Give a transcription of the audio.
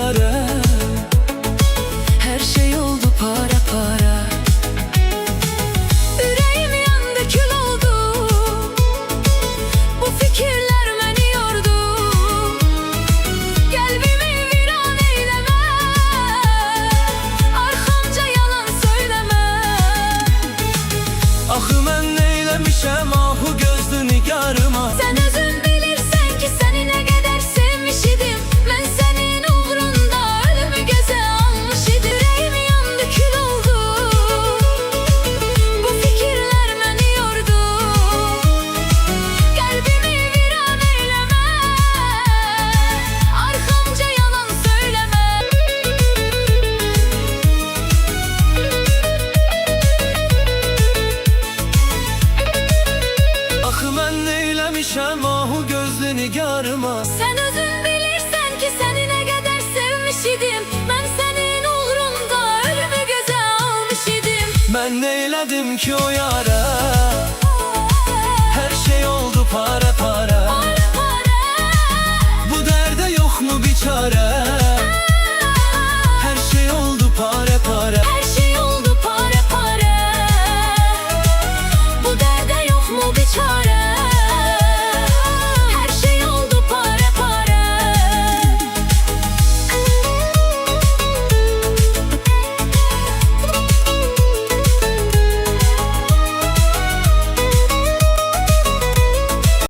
yara. Her şey oldu para para. Yüreğim yandı, kül oldu. Bu fikirler beni yordu. Kalbimi viran eyleme. Arkamca yalan söyleme. Axı mən neyləmişəm ahu gözlü nigarıma. Sen özün bilirsən ki səni nə qədər sevmiş idim. Mən sənin uğrunda ölümü gözə almış idim. Yüreğim yandı, kül oldu. Bu fikirlər məni yordu. Kalbimi viran eyleme. Arkamca yalan söyleme. Axı mən neyləmişəm ahu gözlü nigarıma. Sen özün bilirsən ki səni nə qədər sevmiş idim. Mən sənin uğrunda ölümü gözə almış idim. Mən neylədim ki o yara. Her şey oldu para para. Bu dərdə yoxmu bir çare?